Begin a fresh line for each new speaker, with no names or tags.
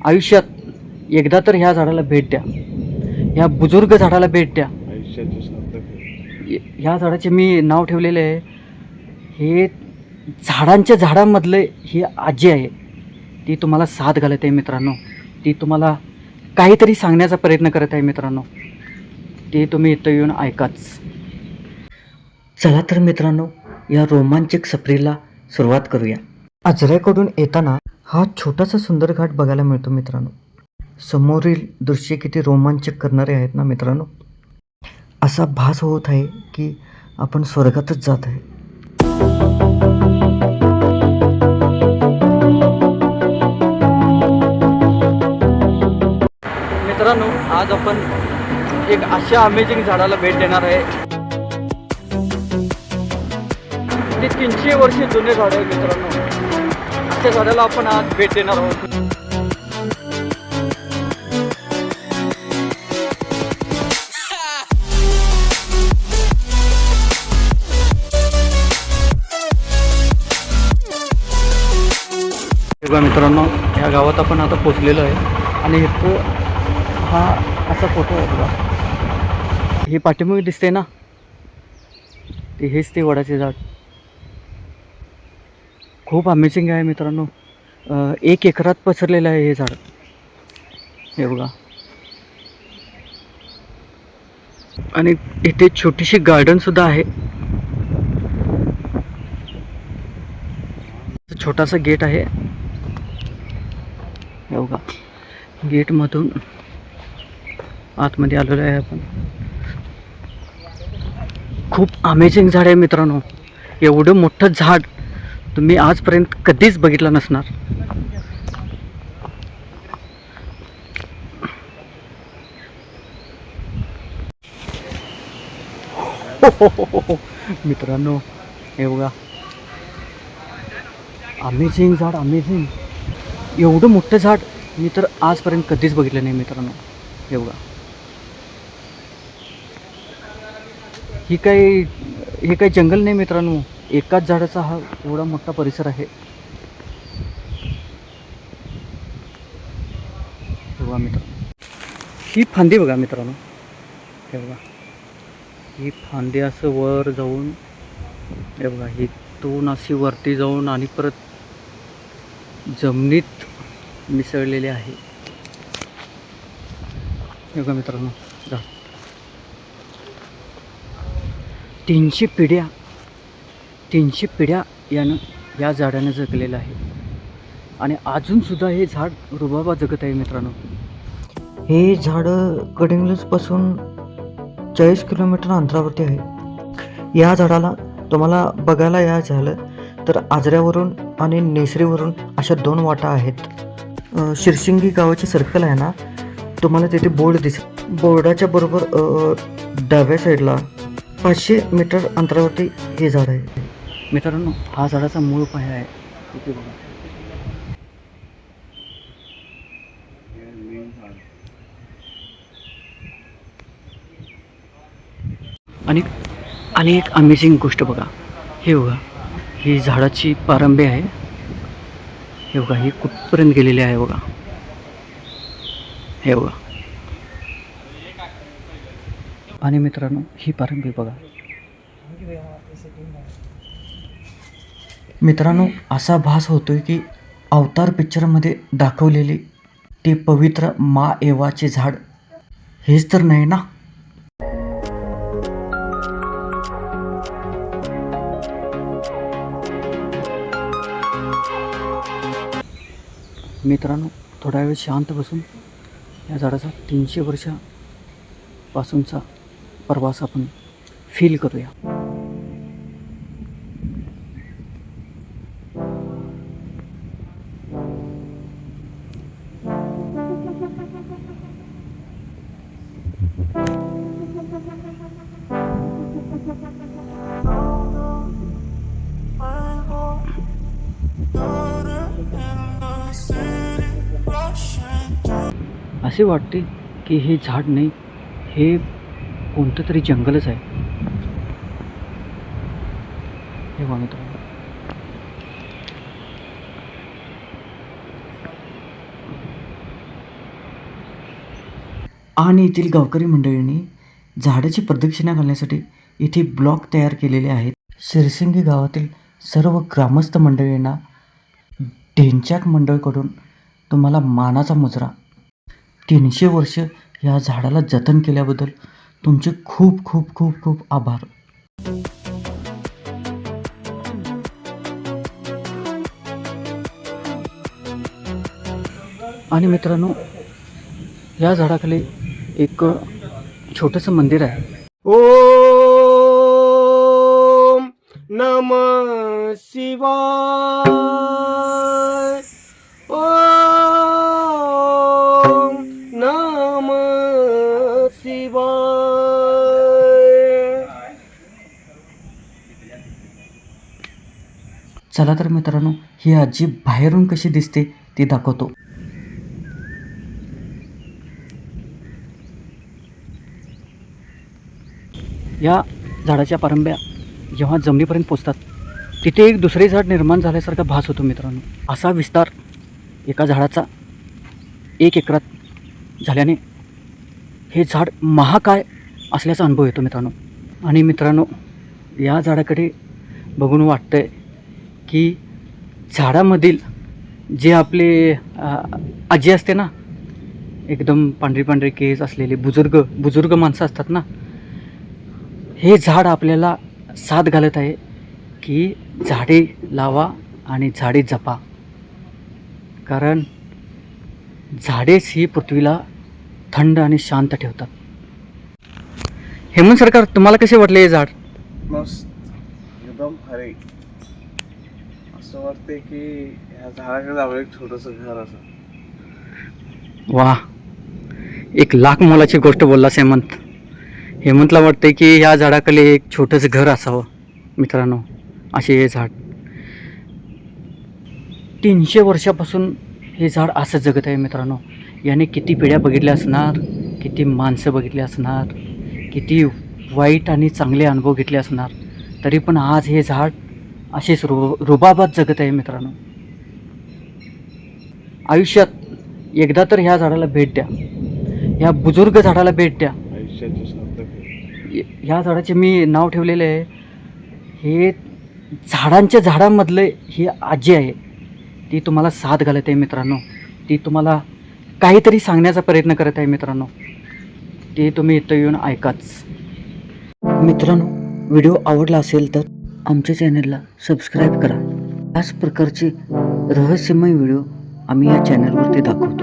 आयुष्यात एकदा तर ह्या झाडाला भेट द्या, ह्या बुजुर्ग झाडाला भेट द्या. ह्या झाडाचे मी नाव ठेवलेले आहे, हे झाडांच्या झाडांमधले ही आजी आहे. ती तुम्हाला साथ घालत आहे मित्रांनो, ती तुम्हाला काहीतरी सांगण्याचा प्रयत्न करत आहे मित्रांनो. ते तुम्ही इथं येऊन ऐकाच. चला तर मित्रांनो, या रोमांचक सफरीला सुरुवात करूया. आजऱ्याकडून येताना हा छोटासा सुंदर घाट बघायला मिळतो मित्रांनो. समोरील दृश्य किती रोमांचक करणारे आहेत ना मित्रांनो. असा भास होत आहे की आपण स्वर्गातच जात आहे. मित्रांनो, आज आपण एक अशा अमेझिंग झाडाला भेट देणार आहे. ते 300 वर्षे जुने झाड आहे मित्रांनो. अशा झाडाला आपण आज भेट देणार आहोत. बघा मित्रांनो, ह्या गावात आपण आता पोचलेलो आहे आणि इथं हा असा फोटो आहे बघा. हे पाठीमागे दिसते ना, ते हेच ते वडाचे झाड. खूप अमेझिंग आहे मित्रांनो. 1 एकरात पसरलेलं आहे हे झाड. हे बघा. आणि इथे छोटीशी गार्डन सुद्धा आहे. छोटासा गेट आहे. हे बघा, गेटमधून आतमध्ये आलेलो आहे आपण. खूप अमेझिंग झाड आहे मित्रांनो. एवढं मोठं झाड तुम्ही आजपर्यंत कधीच बघितलं नसणार. मित्रांनो, हे बघा, अमेझिंग झाड, अमेझिंग. एवढं मोठं झाड मी तर आजपर्यंत कधीच बघितलं नाही मित्रांनो. हे बघा, हे काही जंगल नाही मित्रांनो. एकाच झाडाचा हा एवढा मोठा परिसर आहे. बघा मित्रांनो, ही फांदी बघा मित्रांनो. हे बघा, ही फांदी असं वर जाऊन, हे बघा, ही तून अशी वरती जाऊन आणि परत जमिनीत मिसळलेले आहे. हे बघा मित्रांनो, जा 300 पिढ्या यानं या झाडानं जगलेलं आहे. आणि अजूनसुद्धा हे झाड रुबाबा जगत आहे मित्रांनो. हे झाड गडिंग्लजपासून 40 किलोमीटर अंतरावरती आहे. या झाडाला तुम्हाला बघायला या झालं तर आजऱ्यावरून आणि नेसरीवरून अशा 2 वाटा आहेत. शिरशिंगी गावाची सर्कल आहे ना, तुम्हाला तिथे बोर्ड दिसेल. बोर्डाच्या बरोबर डाव्या साईडला 500 मीटर अंतरावरती हे झाड आहे मित्रांनो. हा झाडाचा मूळ पाया आहे. इथे बघा. आणि एक अमेझिंग गोष्ट बघा. हे बघा, ही झाडाची पारंबी आहे. हे बघा, ही कुठपर्यंत गेलेली आहे बघा. हे बघा. आणि मित्रांनो, ही पारंबी बघा. मित्रांनो, असा भास होतोय की अवतार पिक्चरमध्ये दाखवलेले ते पवित्र मा एवाचे झाड हेच तर नाही ना. मित्रांनो, थोडा वेळ शांत बसून या झाडाचा 300 वर्षापासूनचा प्रवास आपण फील करूया. असे वाटते की हे झाड नाही, हे कोणतं तरी जंगलच आहे. हे बघा मित्रांनो, आणि येथील गावकरी मंडळींनी झाडाची प्रदक्षिणा घालण्यासाठी इथे ब्लॉक तयार केलेले आहेत. शिरसिंगी गावातील सर्व ग्रामस्थ मंडळींना ढेंच्याक मंडळकडून तुम्हाला मानाचा मुजरा. 300 वर्ष या झाडाला जतन केल्याबद्दल तुमचे खूप खूप खूप खूप आभार. आणि मित्रांनो, या झाडाखाली एक छोटंसं मंदिर आहे.
ओम नमः शिवाय. ओम नमः शिवाय.
चला तर मित्रांनो, ही आजी बाहेरून कशी दिसते ती दाखवतो. या झाडाच्या पारंब्या जेव्हा जमिनीपर्यंत पोचतात तिथे एक दुसरे झाड निर्माण झाल्यासारखा भास होतो मित्रांनो. असा विस्तार एका झाडाचा 1 एकरात झाल्याने हे झाड महाकाय असल्याचा अनुभव येतो मित्रांनो. आणि मित्रांनो, या झाडाकडे बघून वाटतंय की झाडामधील जे आपले आजी असते ना, एकदम पांढरी पांढरी केस असलेले बुजुर्ग माणसं असतात ना, हे झाड आपल्याला साथ घालत आहे की झाडे लावा आणि झाडे जपा. कारण झाडेच ही पृथ्वीला थंड आणि शांत ठेवतात. हेमंत सरकार, तुम्हाला कसे वाटले हे झाड?
मस्त, एकदम भारी. असं वाटतंय की ह्या झाडाकडे जावं, एक छोटंसं घर असं.
वा, 1,00,000 मोलाची गोष्ट बोललास हेमंत. हेमंतला वाटते की ह्या झाडाखाली एक छोटंसं घर असावं. मित्रांनो, असे हे झाड 300 वर्षापासून हे झाड असं जगत आहे मित्रांनो. याने किती पिढ्या बघितल्या असणार, किती माणसं बघितली असणार, किती वाईट आणि चांगले अनुभव घेतले असणार, तरी पण आज हे झाड असेच रुबाबात जगत आहे मित्रांनो. आयुष्यात एकदा तर ह्या झाडाला भेट द्या, ह्या बुजुर्ग झाडाला भेट द्या.
आयुष्याची सार्थक आहे.
ह्या झाडाचे मी नाव ठेवलेले आहे, हे झाडांच्या झाडांमधलं ही आजी आहे. ती तुम्हाला साथ घालत आहे मित्रांनो. ती तुम्हाला काहीतरी सांगण्याचा प्रयत्न करत आहे मित्रांनो. ते तुम्ही इथं येऊन ऐकाच. मित्रांनो, व्हिडिओ आवडला असेल तर आमच्या चॅनलला सबस्क्राईब करा. याच प्रकारचे रहस्यमय व्हिडिओ आम्ही या चॅनलवरती दाखवतो.